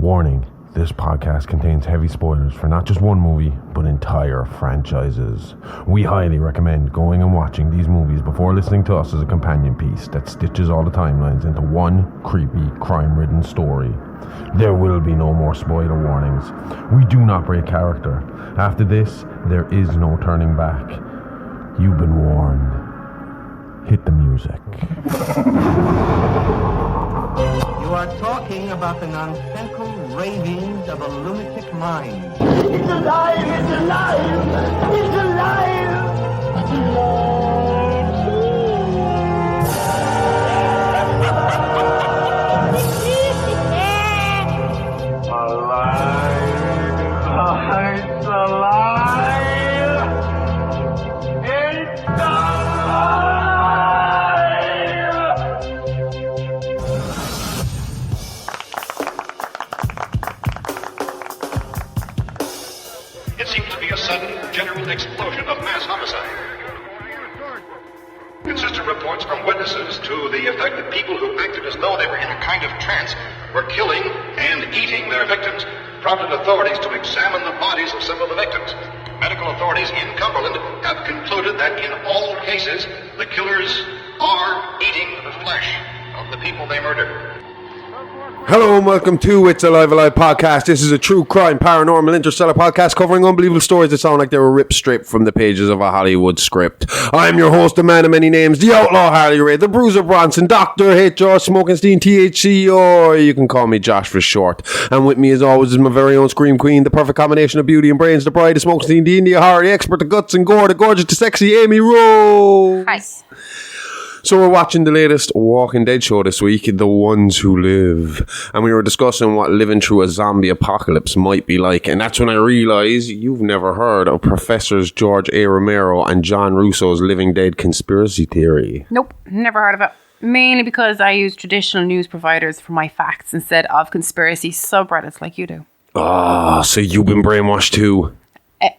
Warning, this podcast contains heavy spoilers for not just one movie, but entire franchises. We highly recommend going and watching these movies before listening to us as a companion piece that stitches all the timelines into one creepy, crime-ridden story. There will be no more spoiler warnings. We do not break character. After this, there is no turning back. You've been warned. Hit the music. You are talking about the nonsensical ravings of a lunatic mind. It's alive! It's alive! It's alive! It's alive! It's It seems to be a sudden, general explosion of mass homicide. Consistent reports from witnesses to the effect that people who acted as though they were in a kind of trance were killing and eating their victims prompted authorities to examine the bodies of several of the victims. Medical authorities in Cumberland have concluded that in all cases, the killers are eating the flesh of the people they murdered. Hello and welcome to It's Alive podcast. This is a true crime, paranormal, interstellar podcast covering unbelievable stories that sound like they were ripped straight from the pages of a Hollywood script. I'm your host, the man of many names, the outlaw Harley Ray, the bruiser Bronson, Dr. H.R. Smokenstein, THC, or you can call me Josh for short. And with me as always is my very own Scream Queen, the perfect combination of beauty and brains, the bride of Smokenstein, the India horror, the expert, the guts and gore, the gorgeous, the sexy Aimee Rose. Hi. So we're watching the latest Walking Dead show this week, The Ones Who Live. And we were discussing what living through a zombie apocalypse might be like. And that's when I realised you've never heard of Professors George A. Romero and John Russo's Living Dead conspiracy theory. Nope, never heard of it. Mainly because I use traditional news providers for my facts instead of conspiracy subreddits like you do. So you've been brainwashed too.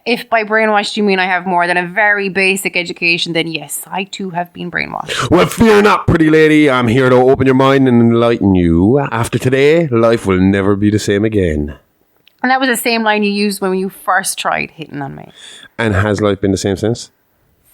If by brainwashed you mean I have more than a very basic education, then yes, I too have been brainwashed. Well, fear not, pretty lady. I'm here to open your mind and enlighten you. After today, life will never be the same again. And that was the same line you used when you first tried hitting on me. And has life been the same since?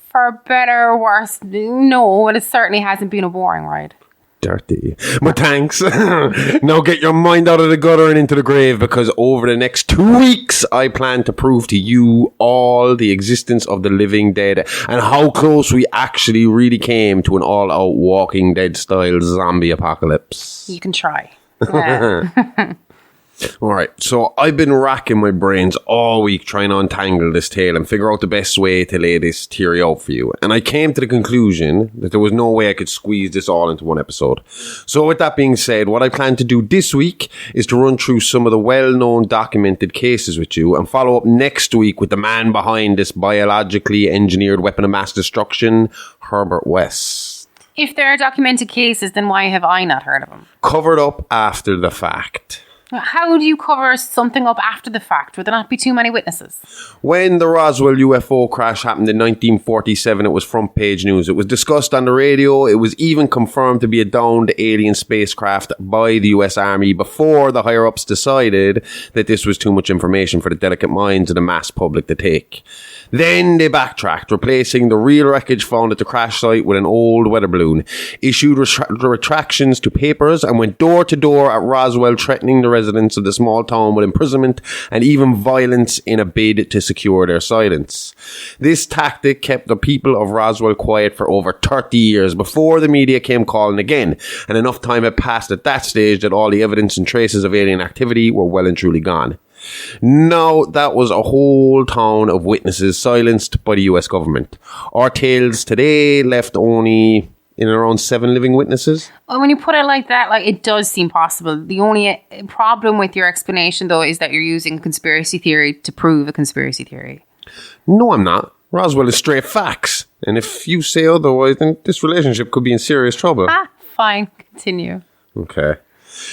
For better or worse, no, it certainly hasn't been a boring ride. Dirty. But thanks. Now get your mind out of the gutter and into the grave, because over the next 2 weeks I plan to prove to you all the existence of the living dead and how close we actually really came to an all-out Walking Dead style zombie apocalypse. You can try. Yeah. Alright, so I've been racking my brains all week trying to untangle this tale and figure out the best way to lay this theory out for you. And I came to the conclusion that there was no way I could squeeze this all into one episode. So with that being said, what I plan to do this week is to run through some of the well-known documented cases with you and follow up next week with the man behind this biologically engineered weapon of mass destruction, Herbert West. If there are documented cases, then why have I not heard of them? Covered up after the fact. How do you cover something up after the fact? Would there not be too many witnesses? When the Roswell UFO crash happened in 1947, it was front page news. It was discussed on the radio. It was even confirmed to be a downed alien spacecraft by the US Army before the higher-ups decided that this was too much information for the delicate minds of the mass public to take. Then they backtracked, replacing the real wreckage found at the crash site with an old weather balloon, issued retractions to papers, and went door to door at Roswell, threatening the residents of the small town with imprisonment and even violence in a bid to secure their silence. This tactic kept the people of Roswell quiet for over 30 years before the media came calling again, and enough time had passed at that stage that all the evidence and traces of alien activity were well and truly gone. Now, that was a whole town of witnesses silenced by the US government. Our tales today left only in around 7 living witnesses. Well, when you put it like that, it does seem possible. The only problem with your explanation, though, is that you're using conspiracy theory to prove a conspiracy theory. No, I'm not. Roswell is straight facts. And if you say otherwise, then this relationship could be in serious trouble. Fine. Continue. Okay.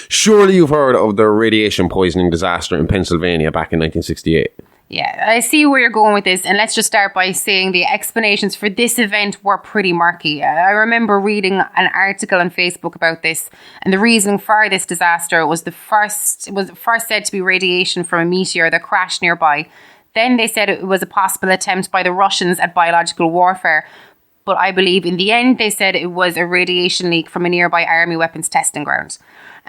Surely you've heard of the radiation poisoning disaster in Pennsylvania back in 1968. Yeah, I see where you're going with this, and let's just start by saying the explanations for this event were pretty murky. I remember reading an article on Facebook about this, and the reason for this disaster was first said to be radiation from a meteor that crashed nearby. Then they said it was a possible attempt by the Russians at biological warfare, but I believe in the end they said it was a radiation leak from a nearby army weapons testing ground.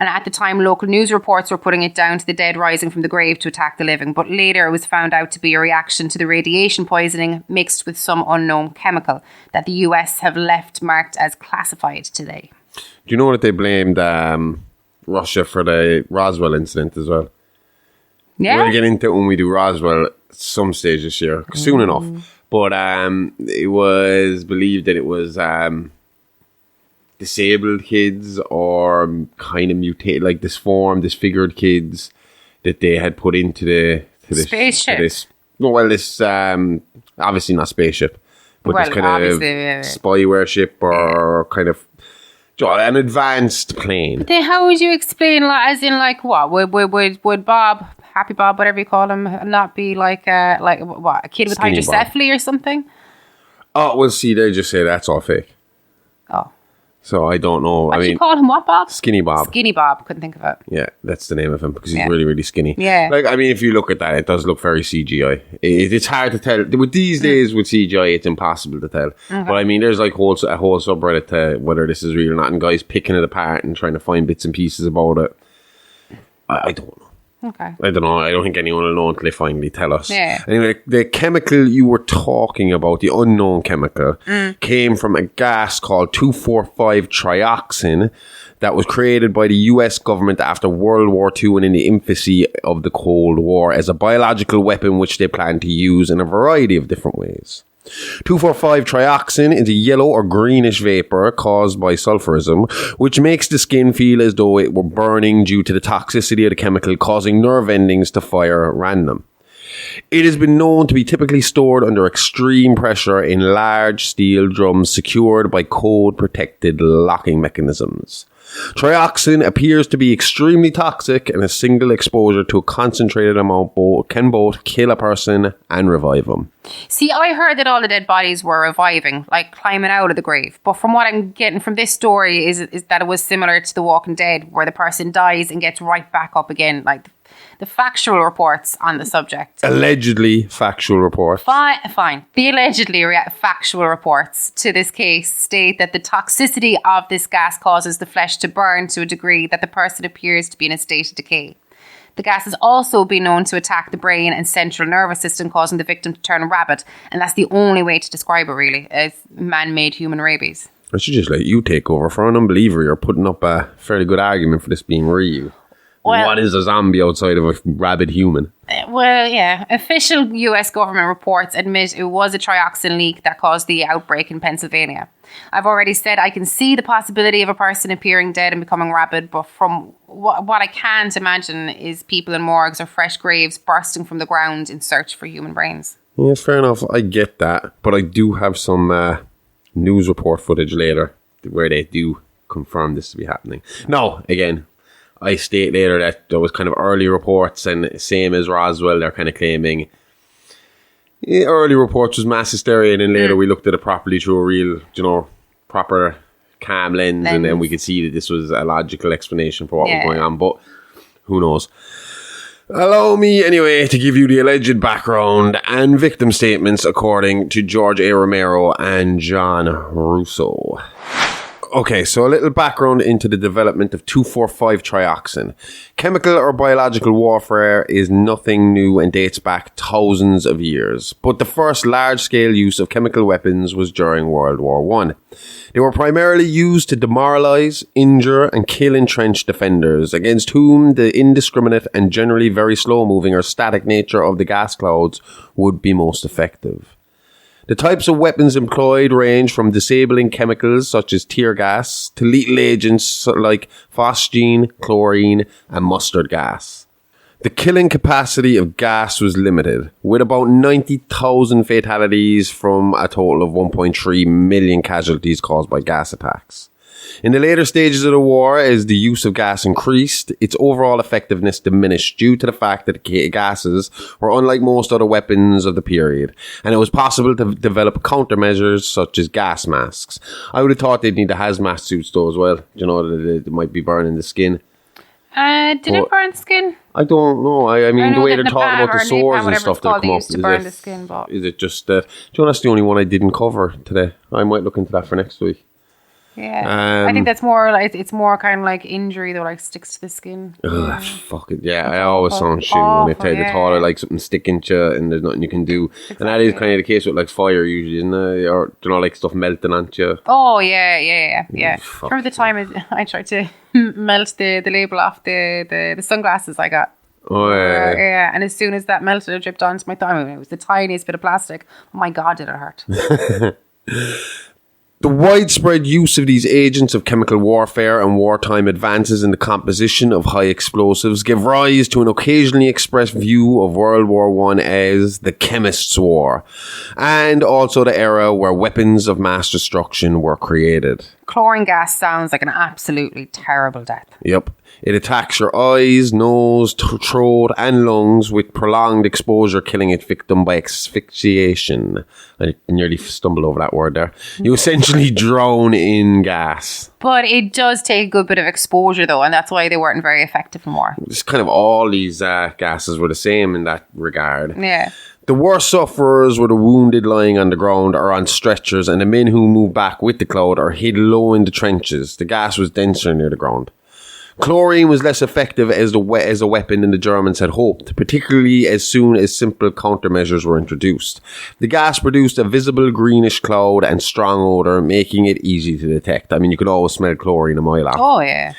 And at the time, local news reports were putting it down to the dead rising from the grave to attack the living. But later it was found out to be a reaction to the radiation poisoning mixed with some unknown chemical that the US have left marked as classified today. Do you know that they blamed Russia for the Roswell incident as well? Yeah. We're going to get into it when we do Roswell at some stage this year, soon enough. But it was believed that it was disabled kids or kind of mutated, like disfigured kids that they had put into the spaceship. This obviously not spaceship, but this kind of spyware ship or kind of an advanced plane. Then how would you explain, as in what would Bob, Happy Bob, whatever you call him, not be like a kid with Skinny hydrocephaly or something? Oh, well, see, they just say that's all fake. Oh. So I don't know. What you call him? What, Bob? Skinny Bob. Skinny Bob. Couldn't think of it. Yeah, that's the name of him because he's really, really skinny. Yeah. If you look at that, it does look very CGI. It's hard to tell. With these days, with CGI, it's impossible to tell. Okay. But there's a whole subreddit to whether this is real or not, and guys picking it apart and trying to find bits and pieces about it. I don't know. Okay. I don't know. I don't think anyone will know until they finally tell us. Yeah. Anyway, the chemical you were talking about, the unknown chemical, came from a gas called 2,4,5 trioxin that was created by the US government after World War II and in the infancy of the Cold War as a biological weapon which they planned to use in a variety of different ways. 2,4,5 trioxin is a yellow or greenish vapor caused by sulfurism, which makes the skin feel as though it were burning due to the toxicity of the chemical, causing nerve endings to fire at random. It has been known to be typically stored under extreme pressure in large steel drums secured by code-protected locking mechanisms. Trioxin appears to be extremely toxic, and a single exposure to a concentrated amount can both kill a person and revive them. See, I heard that all the dead bodies were reviving, like climbing out of the grave. But from what I'm getting from this story is that it was similar to The Walking Dead, where the person dies and gets right back up again, like the factual reports on the subject. Allegedly factual reports. Fine. The allegedly factual reports to this case state that the toxicity of this gas causes the flesh to burn to a degree that the person appears to be in a state of decay. The gas has also been known to attack the brain and central nervous system, causing the victim to turn rabid. And that's the only way to describe it, really, as man-made human rabies. I should just let you take over. For an unbeliever, you're putting up a fairly good argument for this being real. Well, what is a zombie outside of a rabid human? Well, yeah. Official US government reports admit it was a trioxin leak that caused the outbreak in Pennsylvania. I've already said I can see the possibility of a person appearing dead and becoming rabid, but from what I can't imagine is people in morgues or fresh graves bursting from the ground in search for human brains. Yeah, fair enough. I get that. But I do have some news report footage later where they do confirm this to be happening. Now, again, I state later that there was kind of early reports, and same as Roswell, they're kind of claiming early reports was mass hysteria, and then later we looked at it properly through a real, proper calm lens, and then we could see that this was a logical explanation for what was going on, but who knows. Allow me, anyway, to give you the alleged background and victim statements according to George A. Romero and John Russo. Okay, so a little background into the development of 2,4,5 trioxin. Chemical or biological warfare is nothing new and dates back thousands of years, but the first large-scale use of chemical weapons was during World War I. They were primarily used to demoralize, injure, and kill entrenched defenders, against whom the indiscriminate and generally very slow-moving or static nature of the gas clouds would be most effective. The types of weapons employed range from disabling chemicals such as tear gas to lethal agents like phosgene, chlorine, and mustard gas. The killing capacity of gas was limited, with about 90,000 fatalities from a total of 1.3 million casualties caused by gas attacks. In the later stages of the war, as the use of gas increased, its overall effectiveness diminished due to the fact that the gases were unlike most other weapons of the period, and it was possible to develop countermeasures such as gas masks. I would have thought they'd need the hazmat suits though as well. You know, that it might be burning the skin. Did it burn the skin? I don't know. I mean, the way they're talking about the napalm, swords and stuff that come up, to burn the skin, but is it just that? Do you know, that's the only one I didn't cover today. I might look into that for next week. yeah, I think that's more like it's more kind of like injury that like sticks to the skin. Ugh, fuck it. Yeah, I always sound shitty when they tell you like something sticking to you and there's nothing you can do. Exactly. And that is kind of the case with like fire usually, isn't it? Or, you know, like stuff melting onto you. Oh, yeah. Remember the time I tried to melt the label off the sunglasses I got? Oh, yeah. And as soon as that melted, it dripped onto my thumb. It was the tiniest bit of plastic. Oh my God, did it hurt. The widespread use of these agents of chemical warfare and wartime advances in the composition of high explosives give rise to an occasionally expressed view of World War I as the Chemists' War, and also the era where weapons of mass destruction were created. Chlorine gas sounds like an absolutely terrible death. Yep. It attacks your eyes, nose, throat, and lungs with prolonged exposure, killing its victim by asphyxiation. I nearly stumbled over that word there. You essentially drown in gas. But it does take a good bit of exposure, though, and that's why they weren't very effective in war. It's kind of all these gases were the same in that regard. Yeah. The worst sufferers were the wounded lying on the ground or on stretchers, and the men who moved back with the cloud or hid low in the trenches. The gas was denser near the ground. Chlorine was less effective as a weapon than the Germans had hoped, particularly as soon as simple countermeasures were introduced. The gas produced a visible greenish cloud and strong odour, making it easy to detect. I mean, you could always smell chlorine a mile off. Oh, yeah.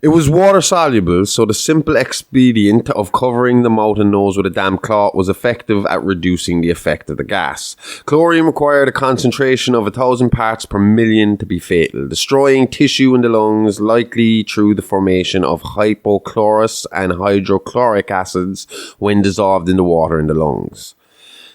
It was water soluble, so the simple expedient of covering the mouth and nose with a damp cloth was effective at reducing the effect of the gas. Chlorine required a concentration of 1,000 parts per million to be fatal, destroying tissue in the lungs, likely through the formation of hypochlorous and hydrochloric acids when dissolved in the water in the lungs.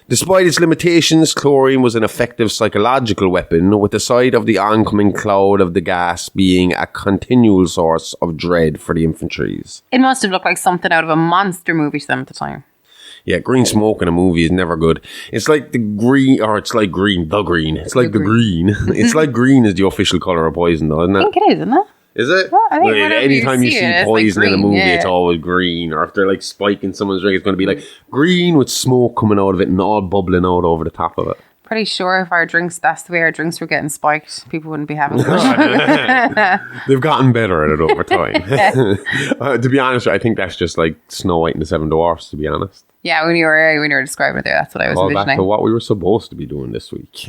Despite its limitations, chlorine was an effective psychological weapon, with the sight of the oncoming cloud of the gas being a continual source of dread for the infantries. It must have looked like something out of a monster movie to them at the time. Yeah, green smoke in a movie is never good. It's like the green. It's like the green. It's like the green. It's like green is the official colour of poison, though, isn't it? I think it is, isn't it? Is it? Well, I think anytime you see poison in a movie, it's always green. Or if they're like spiking someone's drink, it's going to be like green with smoke coming out of it and all bubbling out over the top of it. Pretty sure if that's the way our drinks were getting spiked, people wouldn't be having them. They've gotten better at it over time. To be honest, I think that's just like Snow White and the Seven Dwarfs, to be honest. Yeah, when you were describing it there, that's what I was envisioning. Back to what we were supposed to be doing this week.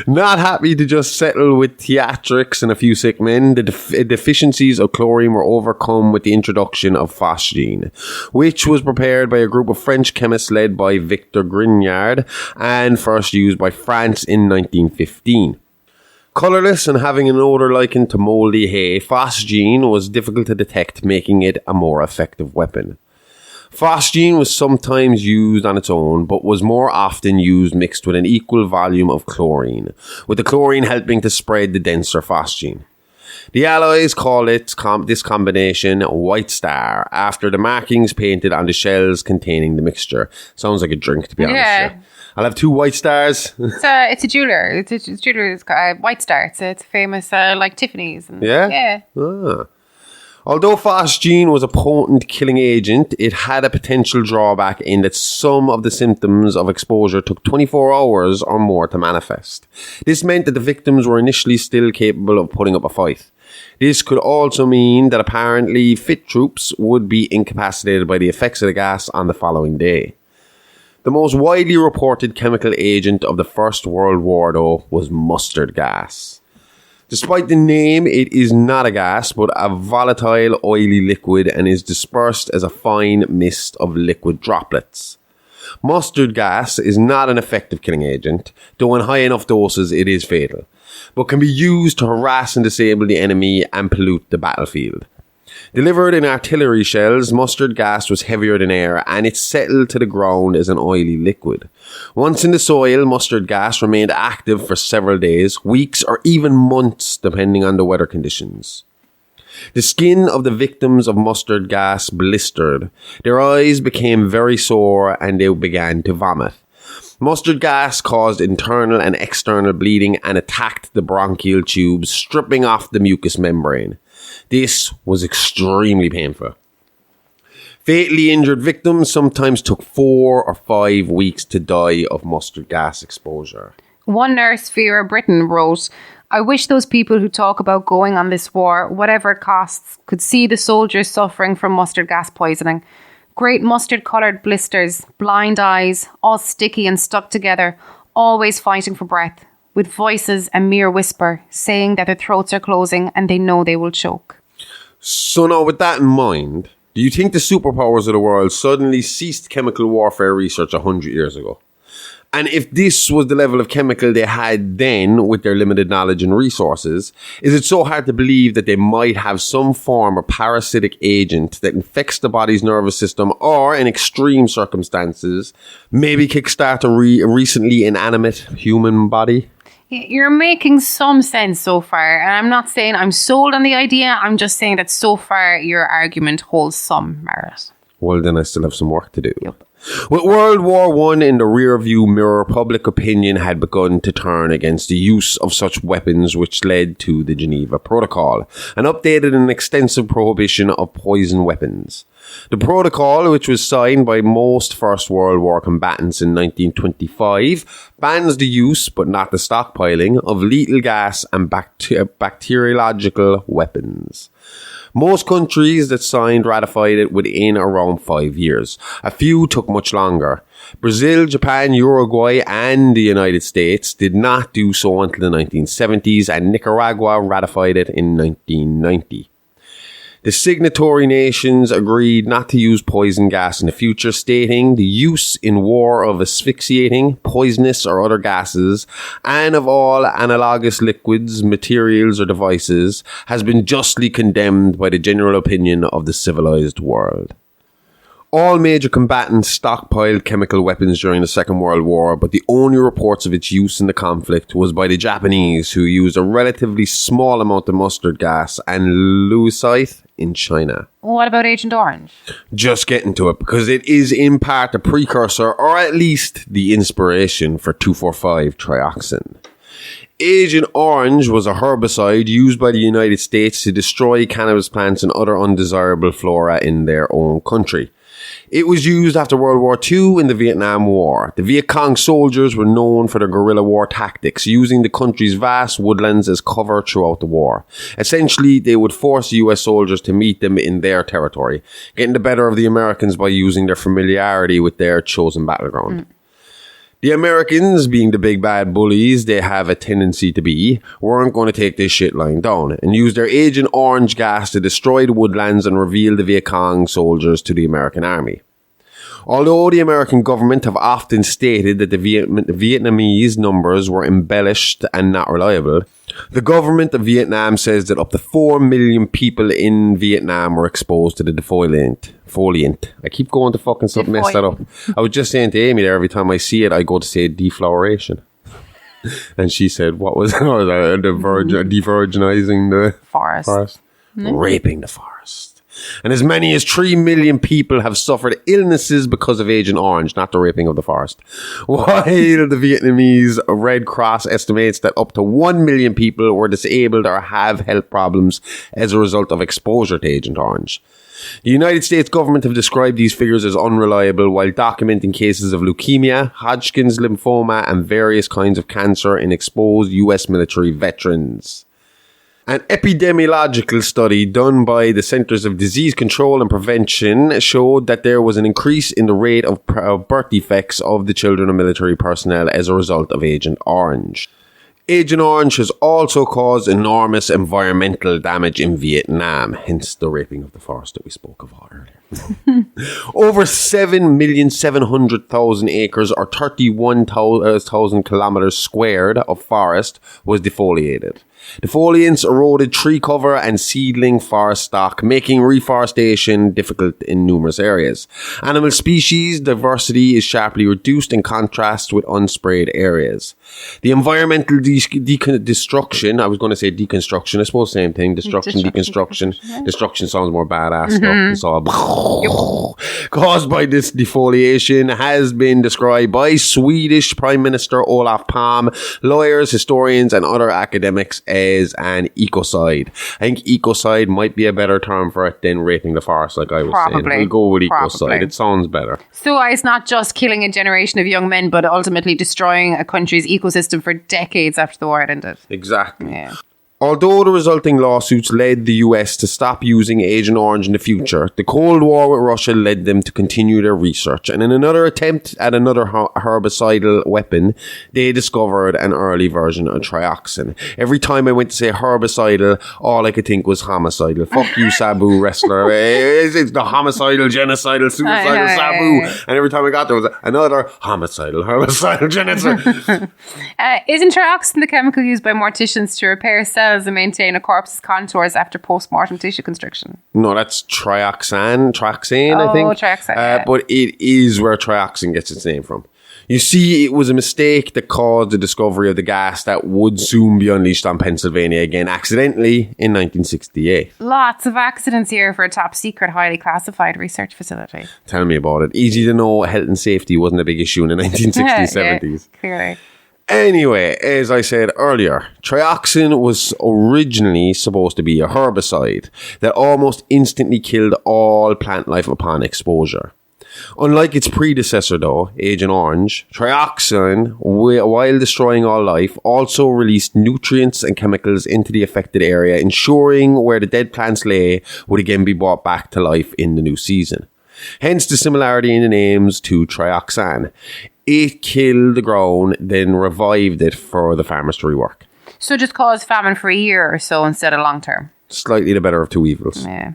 Not happy to just settle with theatrics and a few sick men, the deficiencies of chlorine were overcome with the introduction of phosgene, which was prepared by a group of French chemists led by Victor Grignard and first used by France in 1915. Colourless and having an odour likened to mouldy hay, phosgene was difficult to detect, making it a more effective weapon. Phosgene was sometimes used on its own, but was more often used mixed with an equal volume of chlorine, with the chlorine helping to spread the denser phosgene. The Allies call this combination White Star, after the markings painted on the shells containing the mixture. Sounds like a drink, to be honest. Yeah. I'll have 2 White Stars. It's a jeweler. It's a jeweler. It's White Star. It's famous, like Tiffany's. And, yeah. Ah. Although phosgene was a potent killing agent, it had a potential drawback in that some of the symptoms of exposure took 24 hours or more to manifest. This meant that the victims were initially still capable of putting up a fight. This could also mean that apparently fit troops would be incapacitated by the effects of the gas on the following day. The most widely reported chemical agent of the First World War, though, was mustard gas. Despite the name, it is not a gas, but a volatile, oily liquid and is dispersed as a fine mist of liquid droplets. Mustard gas is not an effective killing agent, though in high enough doses it is fatal, but can be used to harass and disable the enemy and pollute the battlefield. Delivered in artillery shells, mustard gas was heavier than air and it settled to the ground as an oily liquid. Once in the soil, mustard gas remained active for several days, weeks, or even months, depending on the weather conditions. The skin of the victims of mustard gas blistered. Their eyes became very sore and they began to vomit. Mustard gas caused internal and external bleeding and attacked the bronchial tubes, stripping off the mucous membrane. This was extremely painful. Fatally injured victims sometimes took 4 or 5 weeks to die of mustard gas exposure. One nurse, Vera Britton, wrote, "I wish those people who talk about going on this war, whatever it costs, could see the soldiers suffering from mustard gas poisoning. Great mustard-coloured blisters, blind eyes, all sticky and stuck together, always fighting for breath, with voices a mere whisper, saying that their throats are closing and they know they will choke." So now, with that in mind, do you think the superpowers of the world suddenly ceased chemical warfare research 100 years ago? And if this was the level of chemical they had then with their limited knowledge and resources, is it so hard to believe that they might have some form of parasitic agent that infects the body's nervous system or, in extreme circumstances, maybe kickstart a recently inanimate human body? You're making some sense so far, and I'm not saying I'm sold on the idea, I'm just saying that so far your argument holds some merit. Well, then I still have some work to do. Yep. With World War I in the rearview mirror, public opinion had begun to turn against the use of such weapons, which led to the Geneva Protocol, an updated and extensive prohibition of poison weapons. The protocol, which was signed by most First World War combatants in 1925, bans the use, but not the stockpiling, of lethal gas and bacteriological weapons. Most countries that signed ratified it within around 5 years. A few took much longer. Brazil, Japan, Uruguay and the United States did not do so until the 1970s, and Nicaragua ratified it in 1990. The signatory nations agreed not to use poison gas in the future, stating the use in war of asphyxiating, poisonous or other gases, and of all analogous liquids, materials or devices, has been justly condemned by the general opinion of the civilized world. All major combatants stockpiled chemical weapons during the Second World War, but the only reports of its use in the conflict was by the Japanese, who used a relatively small amount of mustard gas and lucite in China. What about Agent Orange? Just getting to it, because it is in part a precursor, or at least the inspiration for 2,4,5 trioxin. Agent Orange was a herbicide used by the United States to destroy cannabis plants and other undesirable flora in their own country. It was used after World War II in the Vietnam War. The Viet Cong soldiers were known for their guerrilla war tactics, using the country's vast woodlands as cover throughout the war. Essentially, they would force US soldiers to meet them in their territory, getting the better of the Americans by using their familiarity with their chosen battleground. The Americans, being the big bad bullies they have a tendency to be, weren't going to take this shit lying down and use their Agent Orange gas to destroy the woodlands and reveal the Viet Cong soldiers to the American army. Although the American government have often stated that the Vietnamese numbers were embellished and not reliable, the government of Vietnam says that up to 4 million people in Vietnam were exposed to the defoliant. I keep going to fucking something mess that up. I was just saying to Amy there, every time I see it, I go to say defloration. And she said, what was it? Devirginizing the forest. Raping the forest. And as many as 3 million people have suffered illnesses because of Agent Orange, not the raping of the forest. While the Vietnamese Red Cross estimates that up to 1 million people were disabled or have health problems as a result of exposure to Agent Orange. The United States government have described these figures as unreliable while documenting cases of leukemia, Hodgkin's lymphoma, and various kinds of cancer in exposed US military veterans. An epidemiological study done by the Centers of Disease Control and Prevention showed that there was an increase in the rate of birth defects of the children of military personnel as a result of Agent Orange. Agent Orange has also caused enormous environmental damage in Vietnam, hence the raping of the forest that we spoke of earlier. Over 7,700,000 acres or 31,000 kilometers squared of forest was defoliated. Defoliants eroded tree cover and seedling forest stock, making reforestation difficult in numerous areas. Animal species diversity is sharply reduced in contrast with unsprayed areas. The environmental destruction, I was going to say deconstruction, I suppose same thing, deconstruction. Yeah. Destruction sounds more badass stuff. It's all caused by this defoliation has been described by Swedish Prime Minister Olof Palme, lawyers, historians and other academics as an ecocide. I think ecocide might be a better term for it than raping the forest, like I was saying. We'll go with ecocide. It sounds better. So it's not just killing a generation of young men, but ultimately destroying a country's ecosystem for decades after the war ended. Exactly. Yeah. Although the resulting lawsuits led the US to stop using Agent Orange in the future, the Cold War with Russia led them to continue their research. And in another attempt at another herbicidal weapon, they discovered an early version of trioxin. Every time I went to say herbicidal, all I could think was homicidal. Fuck you, Sabu wrestler. It's the homicidal, genocidal, suicidal Sabu. And every time I got there was another homicidal, herbicidal, genocidal. Isn't trioxin the chemical used by morticians to repair cells and maintain a corpse's contours after post-mortem tissue constriction? No, that's trioxane, I think. Trioxane, yeah. But it is where trioxin gets its name from. You see, it was a mistake that caused the discovery of the gas that would soon be unleashed on Pennsylvania again accidentally in 1968. Lots of accidents here for a top secret, highly classified research facility. Tell me about it. Easy to know health and safety wasn't a big issue in the 1960s, 70s. Clearly. Anyway, as I said earlier, trioxin was originally supposed to be a herbicide that almost instantly killed all plant life upon exposure. Unlike its predecessor though, Agent Orange, trioxin, while destroying all life, also released nutrients and chemicals into the affected area, ensuring where the dead plants lay would again be brought back to life in the new season. Hence the similarity in the names to trioxan. It killed the ground, then revived it for the farmers to rework. So just cause famine for a year or so instead of long term. Slightly the better of two evils. Yeah.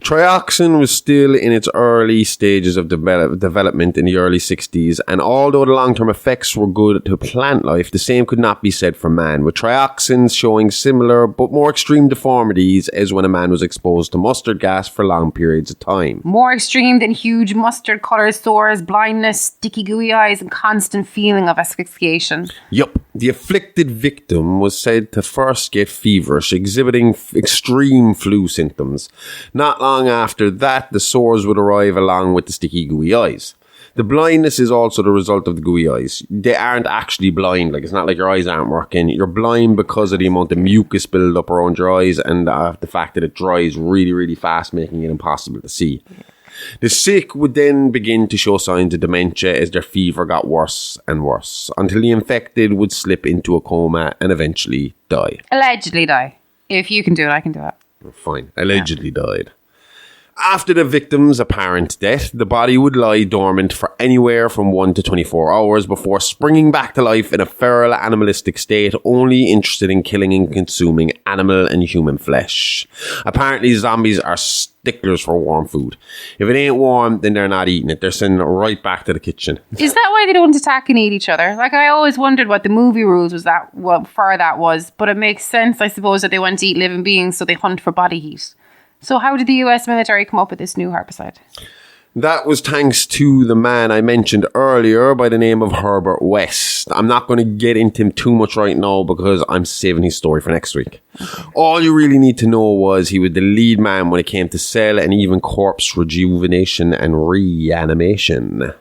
Trioxin was still in its early stages of development in the early 60s, and although the long-term effects were good to plant life, the same could not be said for man, with trioxins showing similar but more extreme deformities as when a man was exposed to mustard gas for long periods of time. More extreme than huge mustard-coloured sores, blindness, sticky gooey eyes, and constant feeling of asphyxiation. Yup. The afflicted victim was said to first get feverish, exhibiting extreme flu symptoms. Not long after that, the sores would arrive along with the sticky gooey eyes. The blindness is also the result of the gooey eyes. They aren't actually blind, like it's not like your eyes aren't working. You're blind because of the amount of mucus build up around your eyes and the fact that it dries really, really fast, making it impossible to see. The sick would then begin to show signs of dementia as their fever got worse and worse, until the infected would slip into a coma and eventually die. Allegedly die. If you can do it, I can do it. Fine. Allegedly died. After the victim's apparent death, the body would lie dormant for anywhere from 1 to 24 hours before springing back to life in a feral animalistic state, only interested in killing and consuming animal and human flesh. Apparently, zombies are sticklers for warm food. If it ain't warm, then they're not eating it. They're sending it right back to the kitchen. Is that why they don't attack and eat each other? Like, I always wondered what the movie rules was that was, but it makes sense, I suppose, that they want to eat living beings, so they hunt for body heat. So how did the US military come up with this new herbicide? That was thanks to the man I mentioned earlier by the name of Herbert West. I'm not going to get into him too much right now because I'm saving his story for next week. Okay. All you really need to know was he was the lead man when it came to cell and even corpse rejuvenation and reanimation.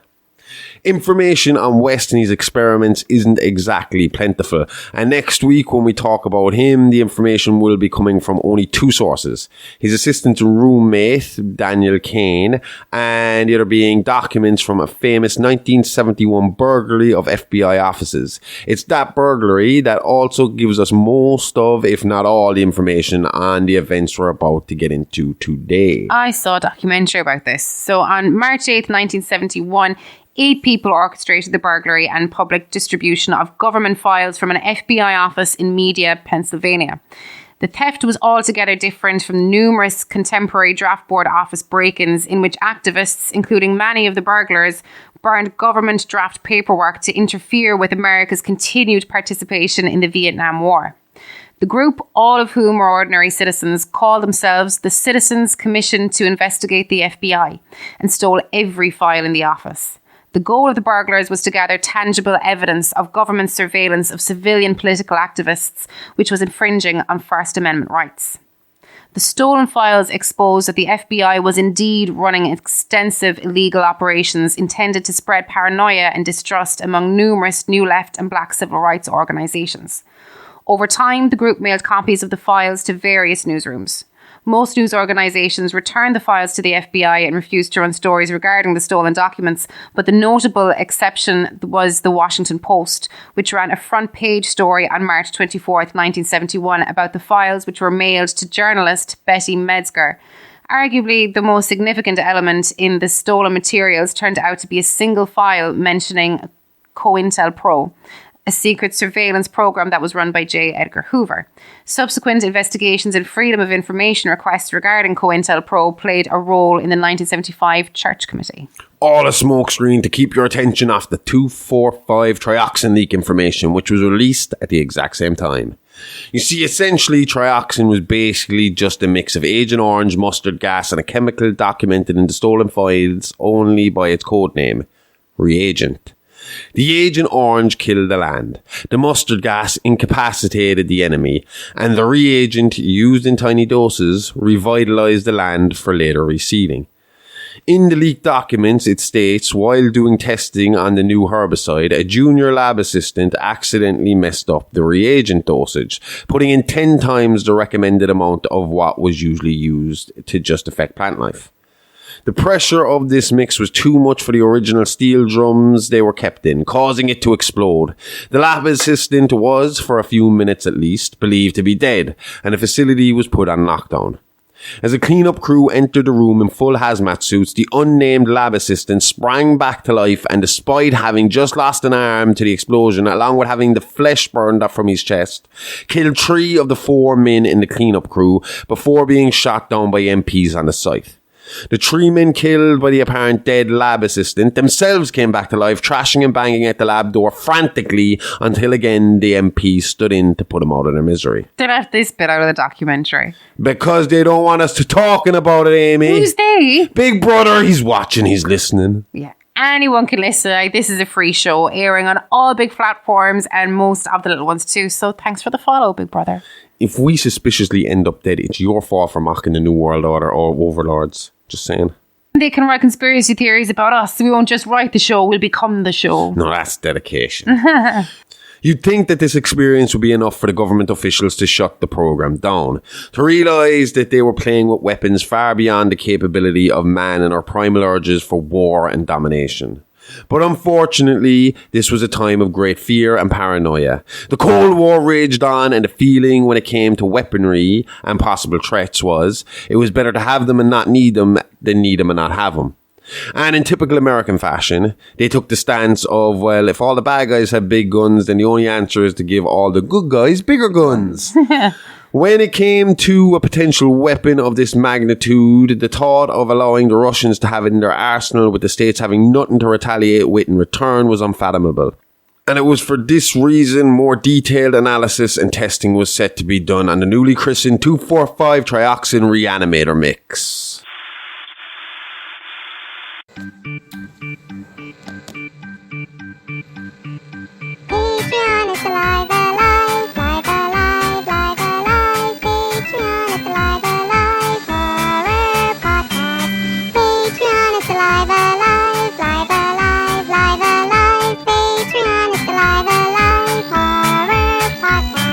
Information on West and his experiments isn't exactly plentiful, and next week when we talk about him, the information will be coming from only two sources: his assistant roommate Daniel Kane, and the other being documents from a famous 1971 burglary of FBI offices. It's that burglary that also gives us most of, if not all, the information on the events we're about to get into today. I saw a documentary about this. So on March 8th, 1971, 8 people orchestrated the burglary and public distribution of government files from an FBI office in Media, Pennsylvania. The theft was altogether different from numerous contemporary draft board office break-ins in which activists, including many of the burglars, burned government draft paperwork to interfere with America's continued participation in the Vietnam War. The group, all of whom were ordinary citizens, called themselves the Citizens Commission to Investigate the FBI and stole every file in the office. The goal of the burglars was to gather tangible evidence of government surveillance of civilian political activists, which was infringing on First Amendment rights. The stolen files exposed that the FBI was indeed running extensive illegal operations intended to spread paranoia and distrust among numerous New Left and Black civil rights organisations. Over time, the group mailed copies of the files to various newsrooms. Most news organisations returned the files to the FBI and refused to run stories regarding the stolen documents, but the notable exception was the Washington Post, which ran a front-page story on March 24th, 1971 about the files which were mailed to journalist Betty Metzger. Arguably, the most significant element in the stolen materials turned out to be a single file mentioning COINTELPRO, a secret surveillance program that was run by J. Edgar Hoover. Subsequent investigations and Freedom of Information requests regarding COINTELPRO played a role in the 1975 Church Committee. All a smokescreen to keep your attention off the 245 trioxin leak information, which was released at the exact same time. You see, essentially, trioxin was basically just a mix of Agent Orange, mustard gas, and a chemical documented in the stolen files only by its code name, reagent. The Agent Orange killed the land, the mustard gas incapacitated the enemy, and the reagent, used in tiny doses, revitalized the land for later reseeding. In the leaked documents, it states, while doing testing on the new herbicide, a junior lab assistant accidentally messed up the reagent dosage, putting in 10 times the recommended amount of what was usually used to just affect plant life. The pressure of this mix was too much for the original steel drums they were kept in, causing it to explode. The lab assistant was, for a few minutes at least, believed to be dead, and the facility was put on lockdown. As a cleanup crew entered the room in full hazmat suits, the unnamed lab assistant sprang back to life and, despite having just lost an arm to the explosion, along with having the flesh burned up from his chest, killed 3 of the 4 men in the cleanup crew before being shot down by MPs on the site. The 3 men killed by the apparent dead lab assistant themselves came back to life, trashing and banging at the lab door frantically until again the MP stood in to put them out of their misery. They left this bit out of the documentary. Because they don't want us to talking about it, Amy. Who's they? Big Brother, he's watching, he's listening. Yeah. Anyone can listen. Like, this is a free show airing on all big platforms and most of the little ones too. So thanks for the follow, Big Brother. If we suspiciously end up dead, it's your fault for mocking the New World Order or overlords. Just saying. They can write conspiracy theories about us. We won't just write the show, we'll become the show. No, that's dedication. You'd think that this experience would be enough for the government officials to shut the program down, to realise that they were playing with weapons far beyond the capability of man and our primal urges for war and domination. But unfortunately, this was a time of great fear and paranoia. The Cold War raged on, and the feeling when it came to weaponry and possible threats was, it was better to have them and not need them than need them and not have them. And in typical American fashion, they took the stance of, well, if all the bad guys have big guns, then the only answer is to give all the good guys bigger guns. When it came to a potential weapon of this magnitude, the thought of allowing the Russians to have it in their arsenal with the States having nothing to retaliate with in return was unfathomable. And it was for this reason more detailed analysis and testing was set to be done on the newly christened 245 Trioxin Re-Animator mix. Patreon is alive, alive, live, alive, live, alive. Patreon is alive, alive, horror podcast. Patreon is alive, alive, live, alive, live, alive. Patreon is alive, alive, horror podcast.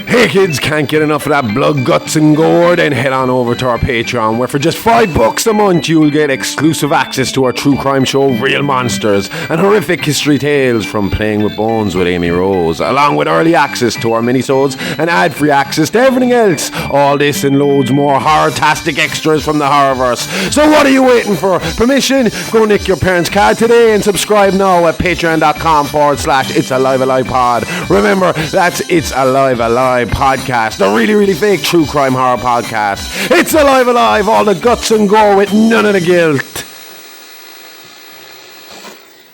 Hey kids, can't get enough of that blood, guts and gore? Then head on over to our Patreon, where for just $5 a month you'll get exclusive access to our true crime show Real Monsters and horrific history tales from Playing with Bones with Aimee Rose, along with early access to our minisodes and ad-free access to everything else. All this and loads more horror-tastic extras from the Horrorverse. So what are you waiting for? Permission? Go nick your parents' card today and subscribe now at patreon.com/It's Alive Alive Pod. Remember, that's It's Alive Alive Podcast, the really, really fake true crime horror podcast. It's Alive Alive, all the guts and gore with none of the guilt.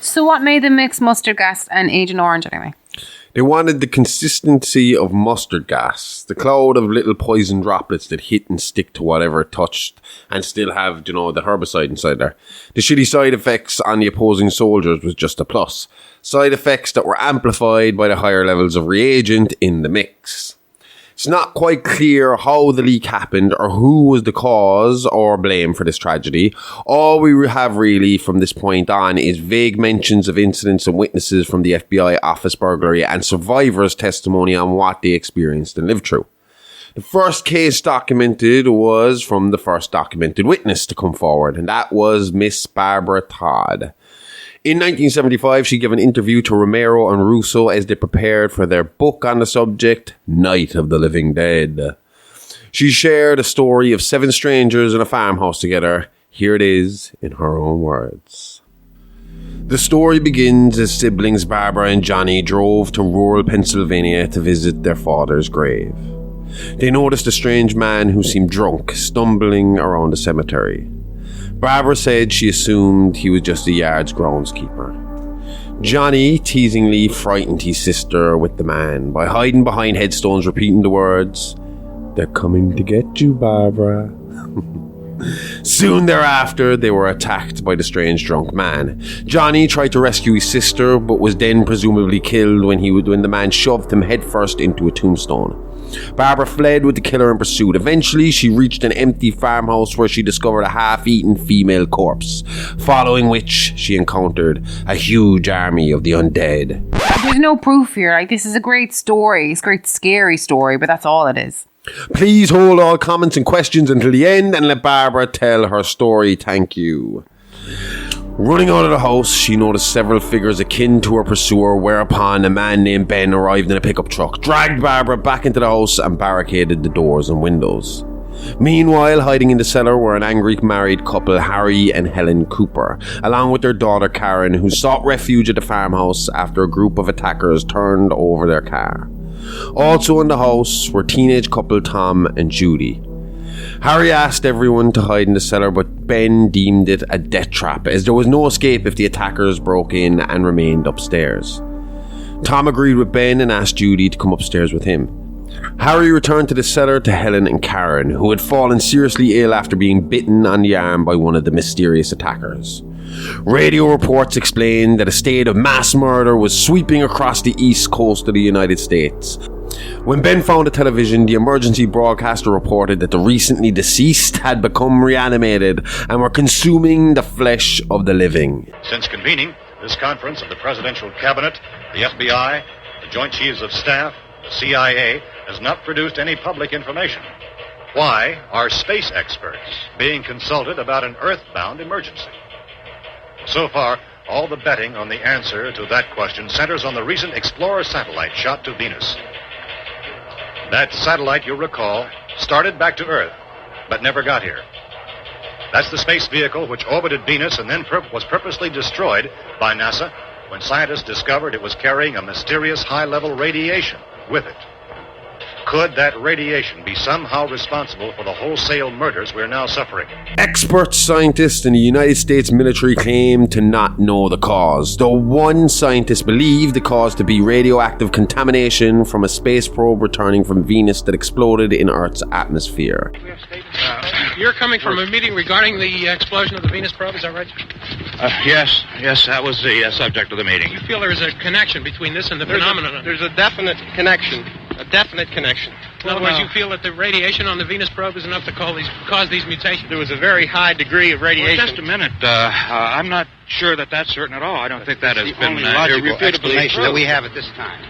So what made them mix mustard gas and Agent Orange anyway? They wanted the consistency of mustard gas, the cloud of little poison droplets that hit and stick to whatever it touched and still have, the herbicide inside there. The shitty side effects on the opposing soldiers was just a plus. Side effects that were amplified by the higher levels of reagent in the mix. It's not quite clear how the leak happened or who was the cause or blame for this tragedy. All we have really from this point on is vague mentions of incidents and witnesses from the FBI office burglary and survivors' testimony on what they experienced and lived through. The first case documented was from the first documented witness to come forward, and that was Miss Barbara Todd. In 1975, she gave an interview to Romero and Russo as they prepared for their book on the subject, Night of the Living Dead. She shared a story of 7 strangers in a farmhouse together. Here it is in her own words. The story begins as siblings Barbara and Johnny drove to rural Pennsylvania to visit their father's grave. They noticed a strange man who seemed drunk stumbling around the cemetery. Barbara said she assumed he was just a yard's groundskeeper. Johnny teasingly frightened his sister with the man by hiding behind headstones repeating the words, "They're coming to get you, Barbara." Soon thereafter, they were attacked by the strange drunk man. Johnny tried to rescue his sister, but was then presumably killed when the man shoved him headfirst into a tombstone. Barbara fled with the killer in pursuit. Eventually, she reached an empty farmhouse where she discovered a half-eaten female corpse, following which she encountered a huge army of the undead. There's no proof here. Like, this is a great story. It's a great scary story, but that's all it is. Please hold all comments and questions until the end and let Barbara tell her story. Thank you. Running out of the house, she noticed several figures akin to her pursuer, whereupon a man named Ben arrived in a pickup truck, dragged Barbara back into the house and barricaded the doors and windows. Meanwhile, hiding in the cellar were an angry married couple, Harry and Helen Cooper, along with their daughter Karen, who sought refuge at the farmhouse after a group of attackers turned over their car. Also in the house were teenage couple Tom and Judy. Harry asked everyone to hide in the cellar, but Ben deemed it a death trap, as there was no escape if the attackers broke in and remained upstairs. Tom agreed with Ben and asked Judy to come upstairs with him. Harry returned to the cellar to Helen and Karen, who had fallen seriously ill after being bitten on the arm by one of the mysterious attackers. Radio reports explained that a state of mass murder was sweeping across the east coast of the United States. When Ben found the television, the emergency broadcaster reported that the recently deceased had become reanimated and were consuming the flesh of the living. Since convening this conference of the Presidential Cabinet, the FBI, the Joint Chiefs of Staff, the CIA, has not produced any public information. Why are space experts being consulted about an earthbound emergency? So far, all the betting on the answer to that question centers on the recent Explorer satellite shot to Venus. That satellite, you'll recall, started back to Earth, but never got here. That's the space vehicle which orbited Venus and then was purposely destroyed by NASA when scientists discovered it was carrying a mysterious high-level radiation with it. Could that radiation be somehow responsible for the wholesale murders we're now suffering? Expert scientists in the United States military claim to not know the cause, though one scientist believed the cause to be radioactive contamination from a space probe returning from Venus that exploded in Earth's atmosphere. You're coming from a meeting regarding the explosion of the Venus probe, is that right? Yes, that was the subject of the meeting. You feel there is a connection between this and the phenomenon? There's a definite connection. A definite connection. In other words, you feel that the radiation on the Venus probe is enough to cause these mutations? There was a very high degree of radiation. Well, just a minute. I'm not sure that that's certain at all. I don't think that has been logical explanation that we have at this time.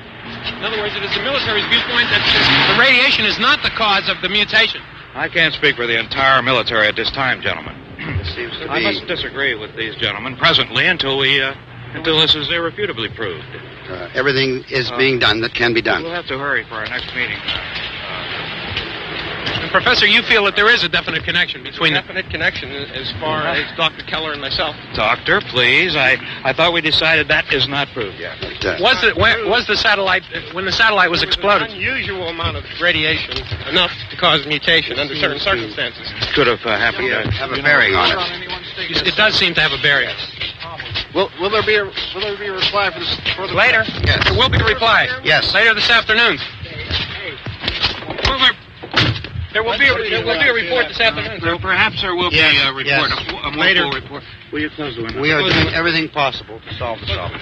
In other words, it is the military's viewpoint that the radiation is not the cause of the mutation. I can't speak for the entire military at this time, gentlemen. This seems to be... I must disagree with these gentlemen presently until this is irrefutably proved. Everything is being done that can be done. We'll have to hurry for our next meeting. And Professor, you feel that there is a definite connection between a definite connection as far as Dr. Keller and myself. Doctor, please. I thought we decided that is not proved yet. Was the satellite, when the satellite was exploded? An unusual amount of radiation, enough to cause mutation under certain circumstances. Could have happened. Have a bearing on it. It does seem to have a bearing. Will there be a reply for the Later? Yes. There will be a reply. Yes. Later this afternoon. There will be a report this afternoon. Perhaps there will be a report, yes. a more Later. full report. Will you close the window? We are doing everything possible to solve the problem.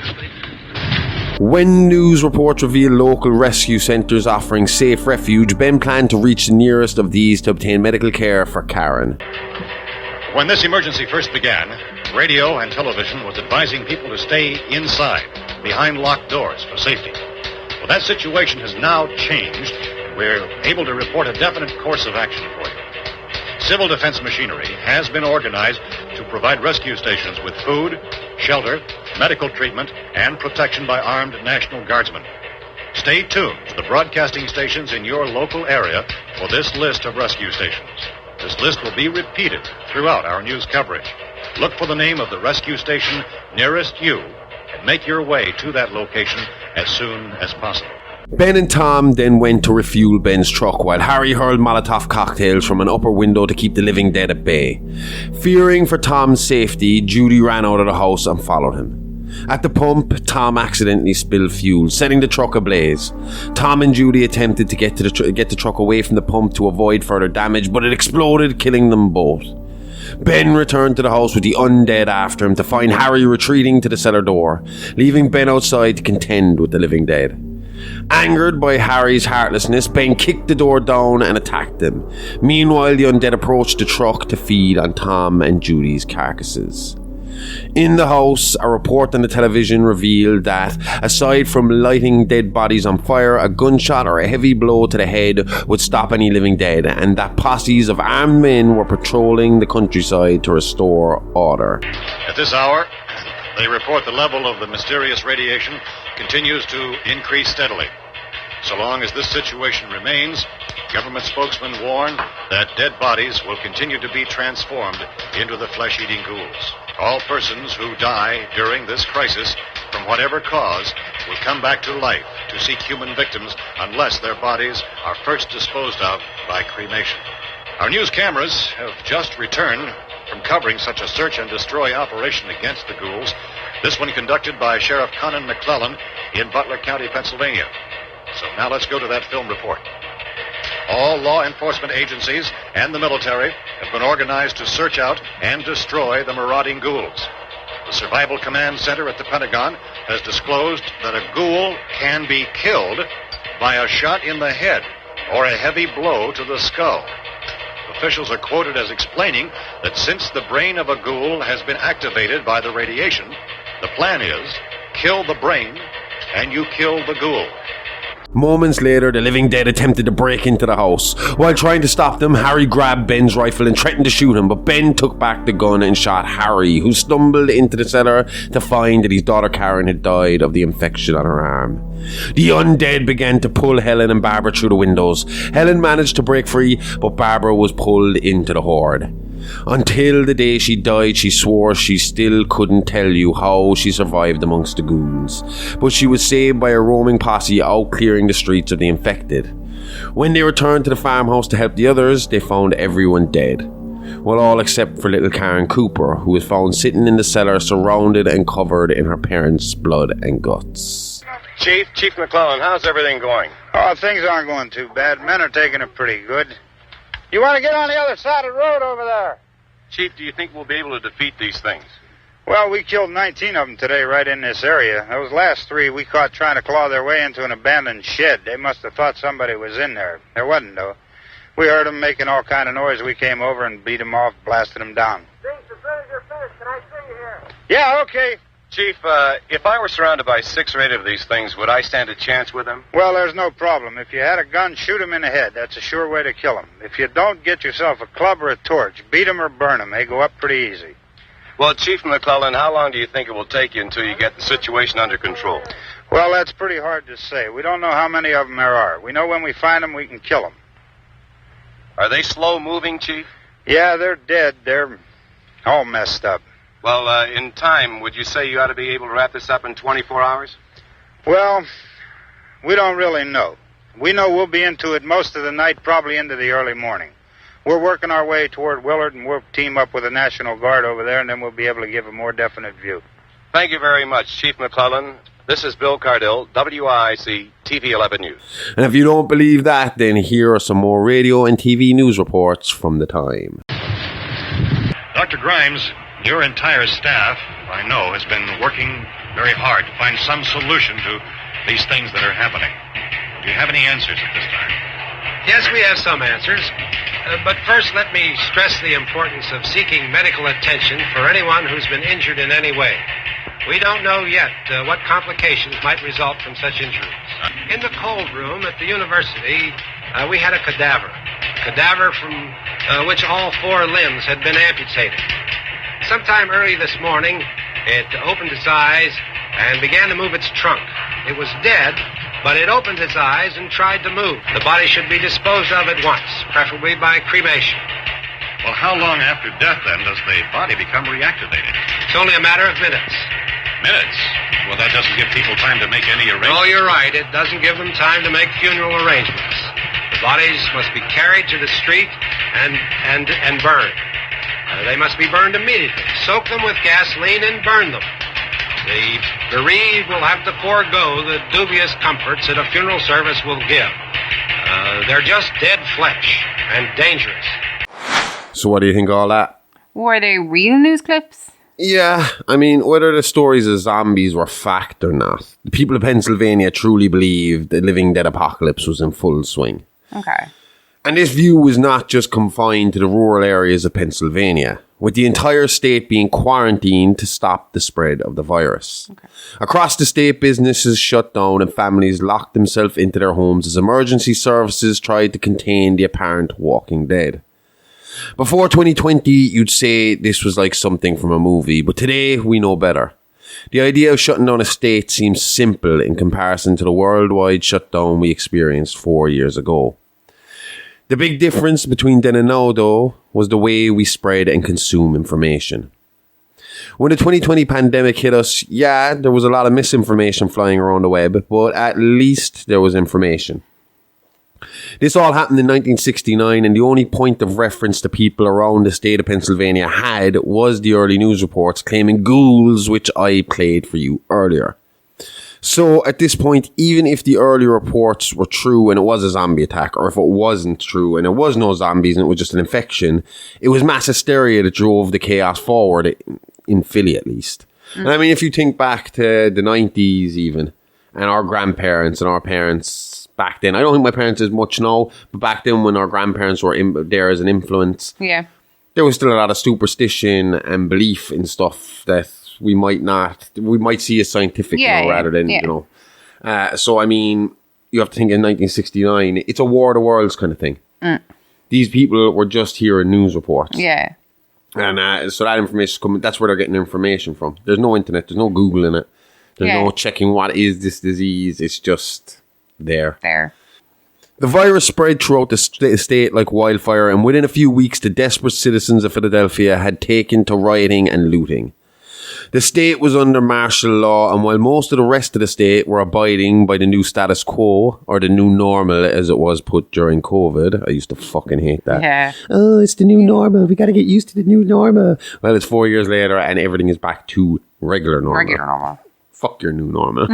When news reports revealed local rescue centres offering safe refuge, Ben planned to reach the nearest of these to obtain medical care for Karen. When this emergency first began, radio and television was advising people to stay inside, behind locked doors for safety. Well, that situation has now changed. We're able to report a definite course of action for you. Civil defense machinery has been organized to provide rescue stations with food, shelter, medical treatment, and protection by armed National Guardsmen. Stay tuned to the broadcasting stations in your local area for this list of rescue stations. This list will be repeated throughout our news coverage. Look for the name of the rescue station nearest you and make your way to that location as soon as possible. Ben and Tom then went to refuel Ben's truck while Harry hurled Molotov cocktails from an upper window to keep the living dead at bay. Fearing for Tom's safety, Judy ran out of the house and followed him. At the pump, Tom accidentally spilled fuel, setting the truck ablaze. Tom and Judy attempted to get the truck away from the pump to avoid further damage, but it exploded, killing them both. Ben returned to the house with the undead after him to find Harry retreating to the cellar door, leaving Ben outside to contend with the living dead. Angered by Harry's heartlessness, Ben kicked the door down and attacked them. Meanwhile, the undead approached the truck to feed on Tom and Judy's carcasses. In the house, a report on the television revealed that, aside from lighting dead bodies on fire, a gunshot or a heavy blow to the head would stop any living dead, and that posses of armed men were patrolling the countryside to restore order. At this hour, they report the level of the mysterious radiation continues to increase steadily. So long as this situation remains, government spokesmen warn that dead bodies will continue to be transformed into the flesh-eating ghouls. All persons who die during this crisis, from whatever cause, will come back to life to seek human victims unless their bodies are first disposed of by cremation. Our news cameras have just returned from covering such a search and destroy operation against the ghouls, this one conducted by Sheriff Conan McClellan in Butler County, Pennsylvania. So now let's go to that film report. All law enforcement agencies and the military have been organized to search out and destroy the marauding ghouls. The Survival Command Center at the Pentagon has disclosed that a ghoul can be killed by a shot in the head or a heavy blow to the skull. Officials are quoted as explaining that since the brain of a ghoul has been activated by the radiation, the plan is kill the brain and you kill the ghoul. Moments later, the living dead attempted to break into the house. While trying to stop them, Harry grabbed Ben's rifle and threatened to shoot him, but Ben took back the gun and shot Harry, who stumbled into the cellar to find that his daughter Karen had died of the infection on her arm. The undead began to pull Helen and Barbara through the windows. Helen managed to break free, but Barbara was pulled into the horde. Until the day she died, she swore she still couldn't tell you how she survived amongst the ghouls, but she was saved by a roaming posse out clearing the streets of the infected. When they returned to the farmhouse to help the others, they found everyone dead. Well, all except for little Karen Cooper, who was found sitting in the cellar surrounded and covered in her parents' blood and guts. Chief McClellan, how's everything going? Oh, things aren't going too bad. Men are taking it pretty good. You want to get on the other side of the road over there? Chief, do you think we'll be able to defeat these things? Well, we killed 19 of them today right in this area. Those last 3 we caught trying to claw their way into an abandoned shed. They must have thought somebody was in there. There wasn't, though. We heard them making all kind of noise. We came over and beat them off, blasted them down. As soon as you're finished, can I see you here? Yeah, okay. Chief, if I were surrounded by 6 or 8 of these things, would I stand a chance with them? Well, there's no problem. If you had a gun, shoot them in the head. That's a sure way to kill them. If you don't, get yourself a club or a torch. Beat them or burn them. They go up pretty easy. Well, Chief McClellan, how long do you think it will take you until you get the situation under control? Well, that's pretty hard to say. We don't know how many of them there are. We know when we find them, we can kill them. Are they slow-moving, Chief? Yeah, they're dead. They're all messed up. Well, in time, would you say you ought to be able to wrap this up in 24 hours? Well, we don't really know. We know we'll be into it most of the night, probably into the early morning. We're working our way toward Willard, and we'll team up with the National Guard over there, and then we'll be able to give a more definite view. Thank you very much, Chief McClellan. This is Bill Cardill, WIC TV 11 News. And if you don't believe that, then here are some more radio and TV news reports from the time. Dr. Grimes, your entire staff, I know, has been working very hard to find some solution to these things that are happening. Do you have any answers at this time? Yes, we have some answers. But first, let me stress the importance of seeking medical attention for anyone who's been injured in any way. We don't know yet what complications might result from such injuries. In the cold room at the university, we had a cadaver from which all 4 limbs had been amputated. Sometime early this morning, it opened its eyes and began to move its trunk. It was dead, but it opened its eyes and tried to move. The body should be disposed of at once, preferably by cremation. Well, how long after death, then, does the body become reactivated? It's only a matter of minutes. Minutes? Well, that doesn't give people time to make any arrangements. Oh, you're right. It doesn't give them time to make funeral arrangements. The bodies must be carried to the street and burned. They must be burned immediately. Soak them with gasoline and burn them. The bereaved will have to forego the dubious comforts that a funeral service will give. They're just dead flesh and dangerous. So what do you think of all that? Were they real news clips? Yeah, I mean, whether the stories of zombies were fact or not, the people of Pennsylvania truly believed the living dead apocalypse was in full swing. Okay. And this view was not just confined to the rural areas of Pennsylvania, with the entire state being quarantined to stop the spread of the virus. Okay. Across the state, businesses shut down and families locked themselves into their homes as emergency services tried to contain the apparent walking dead. Before 2020, you'd say this was like something from a movie, but today we know better. The idea of shutting down a state seems simple in comparison to the worldwide shutdown we experienced 4 years ago. The big difference between then and now, though, was the way we spread and consume information. When the 2020 pandemic hit us, yeah, there was a lot of misinformation flying around the web, but at least there was information. This all happened in 1969, and the only point of reference the people around the state of Pennsylvania had was the early news reports claiming ghouls, which I played for you earlier. So at this point, even if the early reports were true and it was a zombie attack, or if it wasn't true and there was no zombies and it was just an infection, it was mass hysteria that drove the chaos forward, in Philly at least. And I mean, if you think back to the 90s even, and our grandparents and our parents back then, I don't think my parents is much now, but back then when our grandparents were there as an influence, yeah, there was still a lot of superstition and belief in stuff that we might see as scientific rather than, you know. So, I mean, you have to think in 1969, it's a war of the worlds kind of thing. These people were just hearing news reports. Yeah. And so that information is coming, that's where they're getting information from. There's no internet, there's no Google in it. There's no checking what is this disease. It's just there. The virus spread throughout the state like wildfire, and within a few weeks, the desperate citizens of Philadelphia had taken to rioting and looting. The state was under martial law, and while most of the rest of the state were abiding by the new status quo, or the new normal as it was put during COVID, I used to fucking hate that. Yeah. Oh, it's the new normal. We got to get used to the new normal. Well, it's 4 years later, and everything is back to regular normal. Fuck your new normal.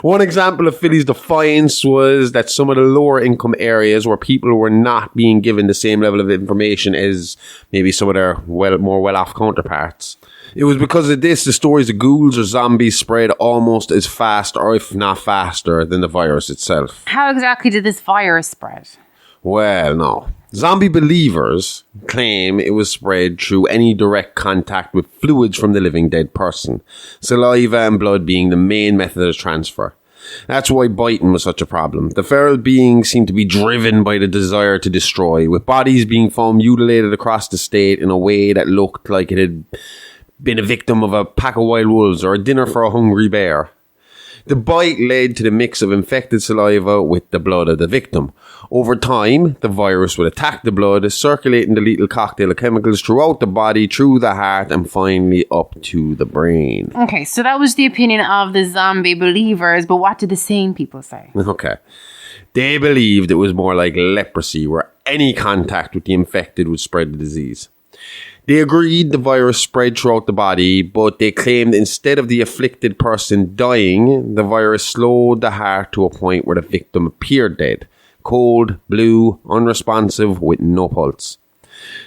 One example of Philly's defiance was that some of the lower income areas where people were not being given the same level of information as maybe some of their more well-off counterparts. It was because of this, the stories of ghouls or zombies spread almost as fast, or if not faster, than the virus itself. How exactly did this virus spread? Well, no. Zombie believers claim it was spread through any direct contact with fluids from the living dead person, saliva and blood being the main method of transfer. That's why biting was such a problem. The feral beings seemed to be driven by the desire to destroy, with bodies being found mutilated across the state in a way that looked like it had been a victim of a pack of wild wolves or a dinner for a hungry bear. The bite led to the mix of infected saliva with the blood of the victim. Over time, the virus would attack the blood, circulating the lethal cocktail of chemicals throughout the body, through the heart, and finally up to the brain. Okay, so that was the opinion of the zombie believers, but what did the sane people say? Okay. They believed it was more like leprosy, where any contact with the infected would spread the disease. They agreed the virus spread throughout the body, but they claimed instead of the afflicted person dying, the virus slowed the heart to a point where the victim appeared dead. Cold, blue, unresponsive, with no pulse.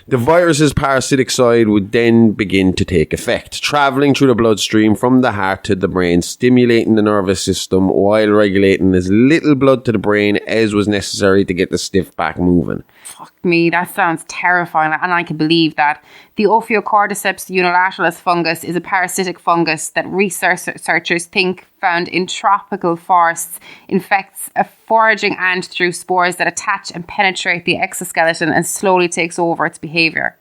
The virus's parasitic side would then begin to take effect, travelling through the bloodstream from the heart to the brain, stimulating the nervous system while regulating as little blood to the brain as was necessary to get the stiff back moving. Fuck me, that sounds terrifying, and I can believe that. The Ophiocordyceps unilateralis fungus is a parasitic fungus that researchers think found in tropical forests infects a foraging ant through spores that attach and penetrate the exoskeleton and slowly takes over its behaviour.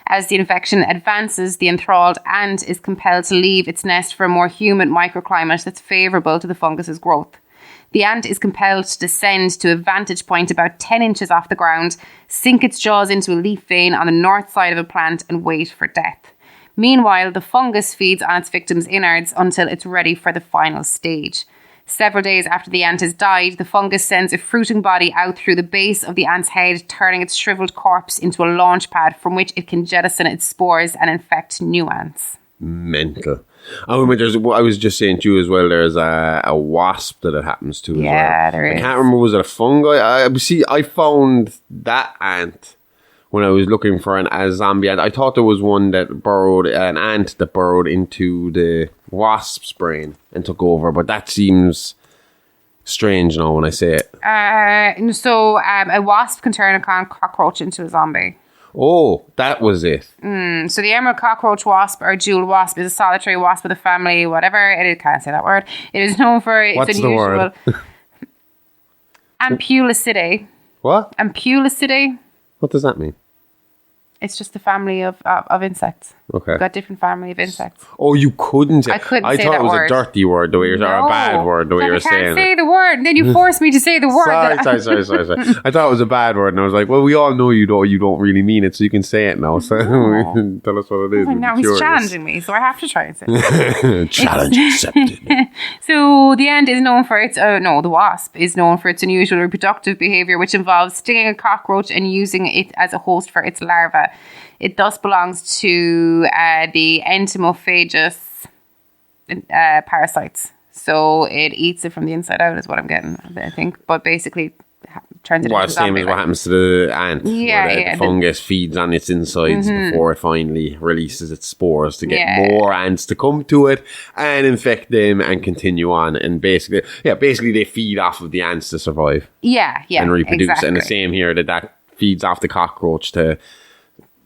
As the infection advances, the enthralled ant is compelled to leave its nest for a more humid microclimate that's favourable to the fungus's growth. The ant is compelled to descend to a vantage point about 10 inches off the ground, sink its jaws into a leaf vein on the north side of a plant and wait for death. Meanwhile, the fungus feeds on its victim's innards until it's ready for the final stage. Several days after the ant has died, the fungus sends a fruiting body out through the base of the ant's head, turning its shriveled corpse into a launch pad from which it can jettison its spores and infect new ants. Mental. I was just saying to you as well, there's a wasp that it happens to as well. Yeah, there is. I can't remember, was it a fungi? I found that ant when I was looking for a zombie ant. I thought there was an ant that burrowed into the wasp's brain and took over, but that seems strange now when I say it. A wasp can turn a cockroach into a zombie. Oh, that was it. So the emerald cockroach wasp or jewel wasp is a solitary wasp of the family, whatever. Can't say that word. It is known for its What's unusual... the word? Ampulicidae. What? Ampulicidae. What does that mean? It's just a family of insects. Okay. We've got different family of insects. Oh, you couldn't say I couldn't I say thought that it was word. a dirty word, the way you're or a bad word, the way you're saying I can't say the word, and then you force me to say the word. Sorry. I thought it was a bad word, and I was like, well, we all know you don't really mean it, so you can say it now. So tell us what it is. Now he's challenging me, so I have to try and say it. Challenge accepted. So the ant is known for its... the wasp is known for its unusual reproductive behaviour, which involves stinging a cockroach and using it as a host for its larva. It thus belongs to the entomophagous parasites. So it eats it from the inside out is what I'm getting, I think. But basically turns it into a zombie. Same as what happens to the ant. The fungus feeds on its insides before it finally releases its spores to get more ants to come to it and infect them and continue on. And basically they feed off of the ants to survive. Yeah, and reproduce. Exactly. And the same here, that feeds off the cockroach to...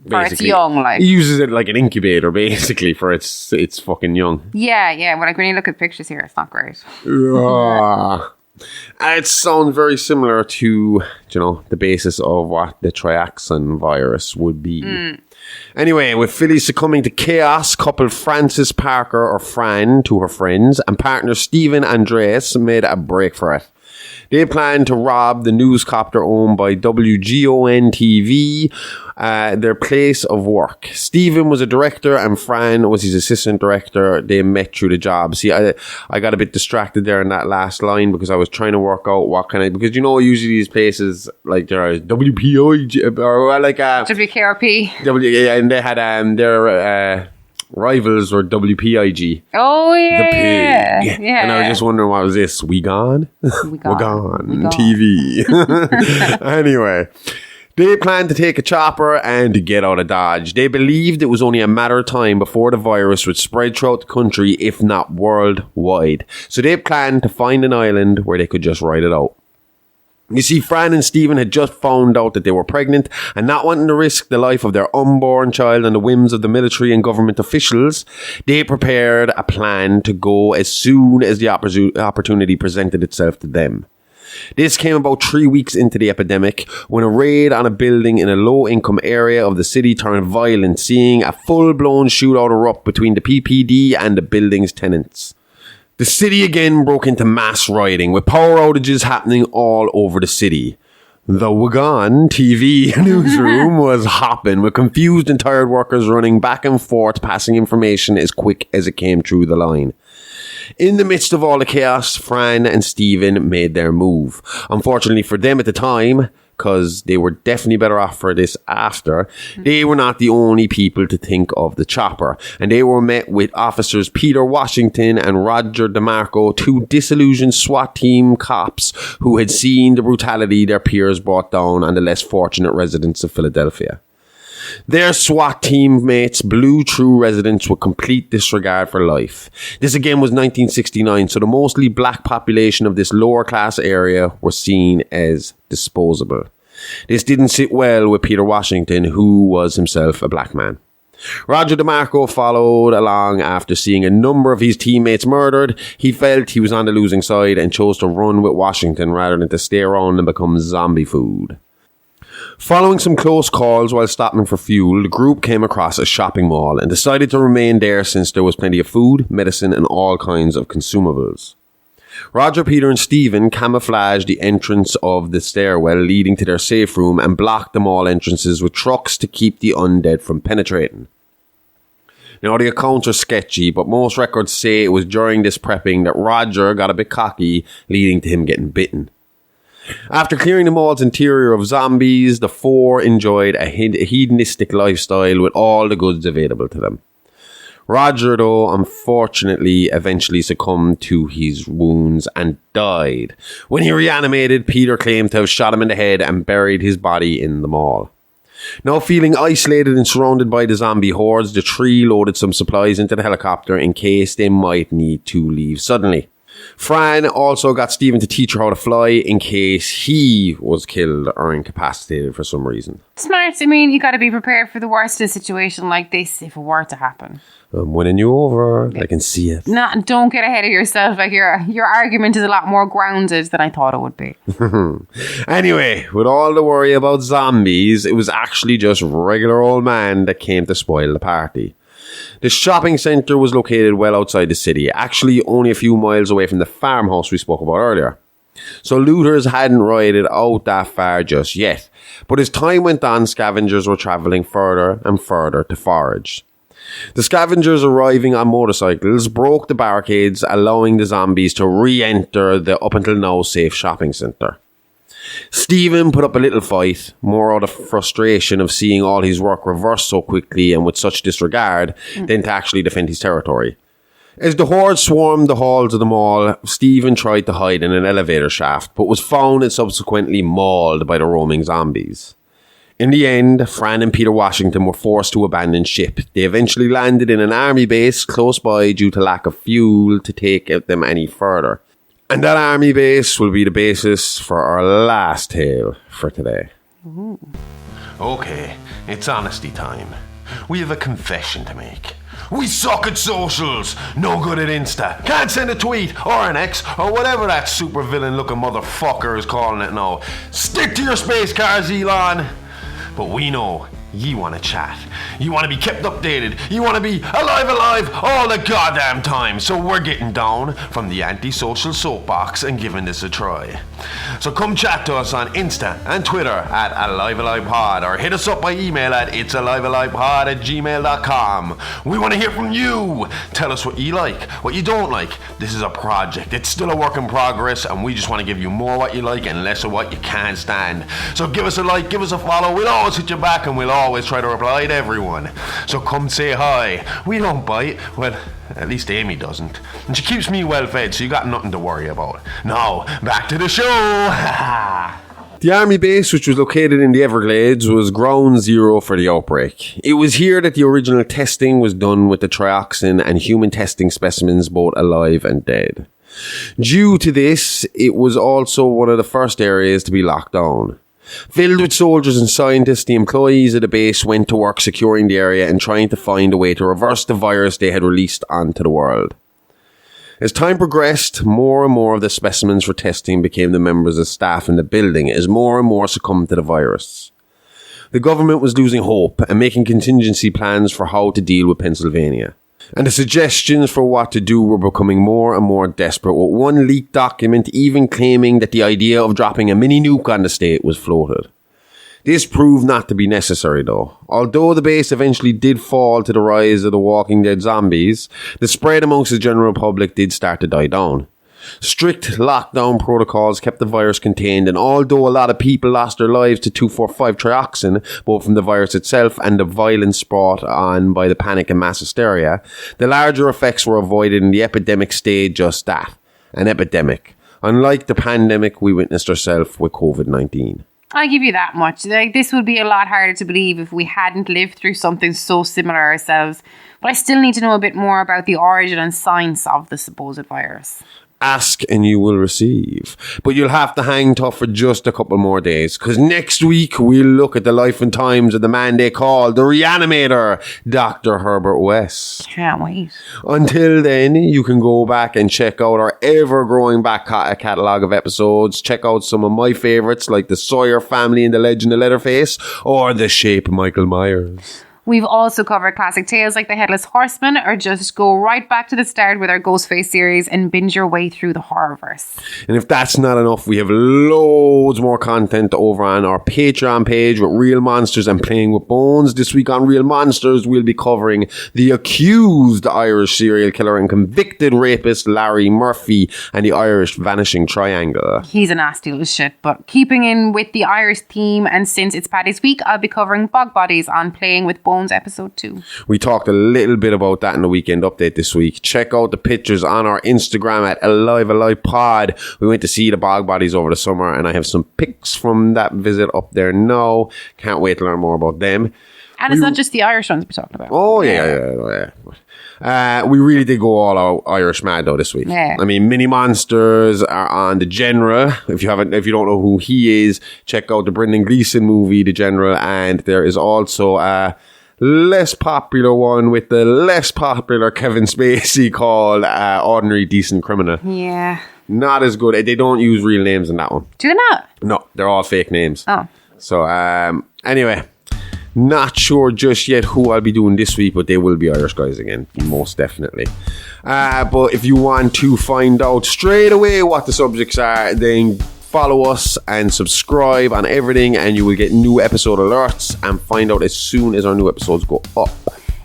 For its young, He uses it like an incubator, basically, for its fucking young. Yeah. Well, when you look at pictures here, it's not great. It sounds very similar to, the basis of what the Trioxin virus would be. Anyway, with Philly succumbing to chaos, couple Frances Parker, or Fran, to her friends, and partner Stephen Andreas made a break for it. They planned to rob the newscopter owned by WGON-TV, their place of work. Stephen was a director and Fran was his assistant director. They met through the job. See, I got a bit distracted there in that last line because I was trying to work out because usually these places, like there are WPI or like WKRP. and they had their rivals were WPIG. Oh, yeah. The pig. And I was just wondering, what was this? We gone TV. Anyway, they planned to take a chopper and get out of Dodge. They believed it was only a matter of time before the virus would spread throughout the country, if not worldwide. So they planned to find an island where they could just ride it out. You see, Fran and Stephen had just found out that they were pregnant, and not wanting to risk the life of their unborn child on the whims of the military and government officials, they prepared a plan to go as soon as the opportunity presented itself to them. This came about 3 weeks into the epidemic, when a raid on a building in a low-income area of the city turned violent, seeing a full-blown shootout erupt between the PPD and the building's tenants. The city again broke into mass rioting, with power outages happening all over the city. The Wagon TV newsroom was hopping, with confused and tired workers running back and forth, passing information as quick as it came through the line. In the midst of all the chaos, Fran and Stephen made their move. Unfortunately for them at the time, because they were definitely better off for this after, they were not the only people to think of the chopper. And they were met with officers Peter Washington and Roger DeMarco, two disillusioned SWAT team cops who had seen the brutality their peers brought down on the less fortunate residents of Philadelphia. Their SWAT teammates blew through residents with complete disregard for life. This again was 1969, so the mostly black population of this lower class area were seen as disposable. This didn't sit well with Peter Washington, who was himself a black man. Roger DeMarco followed along after seeing a number of his teammates murdered. He felt he was on the losing side and chose to run with Washington rather than to stay around and become zombie food. Following some close calls while stopping for fuel, the group came across a shopping mall and decided to remain there since there was plenty of food, medicine and all kinds of consumables. Roger, Peter and Stephen camouflaged the entrance of the stairwell leading to their safe room and blocked the mall entrances with trucks to keep the undead from penetrating. Now, the accounts are sketchy, but most records say it was during this prepping that Roger got a bit cocky, leading to him getting bitten. After clearing the mall's interior of zombies, the four enjoyed a hedonistic lifestyle with all the goods available to them. Roger, though, unfortunately, eventually succumbed to his wounds and died. When he reanimated, Peter claimed to have shot him in the head and buried his body in the mall. Now, feeling isolated and surrounded by the zombie hordes, the three loaded some supplies into the helicopter in case they might need to leave suddenly. Fran also got Stephen to teach her how to fly in case he was killed or incapacitated for some reason. Smart. I mean, you got to be prepared for the worst in a situation like this if it were to happen. I'm winning you over. I can see it. No, don't get ahead of yourself. Like your argument is a lot more grounded than I thought it would be. Anyway, with all the worry about zombies, it was actually just regular old man that came to spoil the party. The shopping centre was located well outside the city, actually only a few miles away from the farmhouse we spoke about earlier. So looters hadn't rided out that far just yet, but as time went on, scavengers were travelling further and further to forage. The scavengers arriving on motorcycles broke the barricades, allowing the zombies to re-enter the up until now safe shopping centre. Stephen put up a little fight, more out of frustration of seeing all his work reversed so quickly and with such disregard, than to actually defend his territory. As the horde swarmed the halls of the mall, Stephen tried to hide in an elevator shaft, but was found and subsequently mauled by the roaming zombies. In the end, Fran and Peter Washington were forced to abandon ship. They eventually landed in an army base close by due to lack of fuel to take them any further. And that army base will be the basis for our last tale for today. Ooh. Okay, it's honesty time. We have a confession to make. We suck at socials, no good at Insta, can't send a tweet or an X or whatever that super villain looking motherfucker is calling it now. Stick to your space cars, Elon. But we know you want to chat. You want to be kept updated. You want to be alive all the goddamn time. So we're getting down from the antisocial soapbox and giving this a try. So come chat to us on Insta and Twitter at AliveAlivePod or hit us up by email at itsalivealivepod@gmail.com. We want to hear from you. Tell us what you like, what you don't like. This is a project. It's still a work in progress and we just want to give you more what you like and less of what you can't stand. So give us a like, give us a follow. We'll always hit you back and we'll always try to reply to everyone. So come say hi. We don't bite. Well, at least Aimee doesn't. And she keeps me well fed, so you got nothing to worry about. Now, back to the show. The army base, which was located in the Everglades, was ground zero for the outbreak. It was here that the original testing was done with the trioxin and human testing specimens, both alive and dead. Due to this, it was also one of the first areas to be locked down. Filled with soldiers and scientists, the employees of the base went to work securing the area and trying to find a way to reverse the virus they had released onto the world. As time progressed, more and more of the specimens for testing became the members of staff in the building as more and more succumbed to the virus. The government was losing hope and making contingency plans for how to deal with Pennsylvania. And the suggestions for what to do were becoming more and more desperate, with one leaked document even claiming that the idea of dropping a mini nuke on the state was floated. This proved not to be necessary though. Although the base eventually did fall to the rise of the Walking Dead zombies, the spread amongst the general public did start to die down. Strict lockdown protocols kept the virus contained, and although a lot of people lost their lives to 2,4,5 trioxin, both from the virus itself and the violence brought on by the panic and mass hysteria, the larger effects were avoided and the epidemic stayed just that, an epidemic. Unlike the pandemic we witnessed ourselves with COVID-19. I give you that much. Like, this would be a lot harder to believe if we hadn't lived through something so similar ourselves. But I still need to know a bit more about the origin and science of the supposed virus. Ask and you will receive. But you'll have to hang tough for just a couple more days, because next week we'll look at the life and times of the man they call the Re-Animator, Dr. Herbert West. Can't wait. Until then, you can go back and check out our ever-growing back catalogue of episodes. Check out some of my favourites like The Sawyer Family and The Legend of Leatherface, or The Shape of Michael Myers. We've also covered classic tales like The Headless Horseman, or just go right back to the start with our Ghostface series and binge your way through the horrorverse. And if that's not enough, we have loads more content over on our Patreon page with Real Monsters and Playing with Bones. This week on Real Monsters, we'll be covering the accused Irish serial killer and convicted rapist Larry Murphy and the Irish Vanishing Triangle. He's a nasty little shit, but keeping in with the Irish theme, and since it's Paddy's week, I'll be covering Bog Bodies on Playing with Bones episode 2. We talked a little bit about that in the weekend update this week. Check out the pictures on our Instagram at Alive Pod. We went to see the Bog Bodies over the summer, and I have some pics from that visit up there now. Can't wait to learn more about them. And it's not just the Irish ones we're talking about. Oh, yeah. We really did go all out Irish mad though this week. Yeah. I mean, Mini Monsters are on The General. If you don't know who he is, check out the Brendan Gleeson movie, The General, and there is also a less popular one with the less popular Kevin Spacey called Ordinary Decent Criminal. Yeah. Not as good. They don't use real names in that one. Do they not? No, they're all fake names. Oh. So, anyway, not sure just yet who I'll be doing this week, but they will be Irish guys again, most definitely. But if you want to find out straight away what the subjects are, then follow us and subscribe on everything, and you will get new episode alerts and find out as soon as our new episodes go up.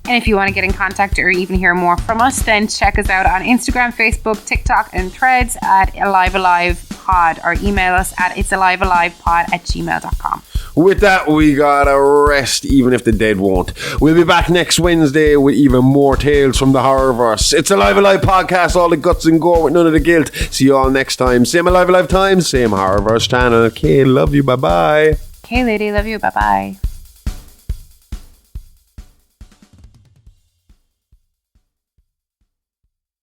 And if you want to get in contact or even hear more from us, then check us out on Instagram, Facebook, TikTok, and Threads at AliveAlivePod, or email us at itsalivealivepod@gmail.com. With that, we gotta rest, even if the dead won't. We'll be back next Wednesday with even more tales from the horrorverse. It's Alive Alive Podcast, all the guts and gore with none of the guilt. See you all next time. Same Alive Alive time, same horrorverse channel. Okay, love you, bye-bye. Okay, lady, love you, bye-bye.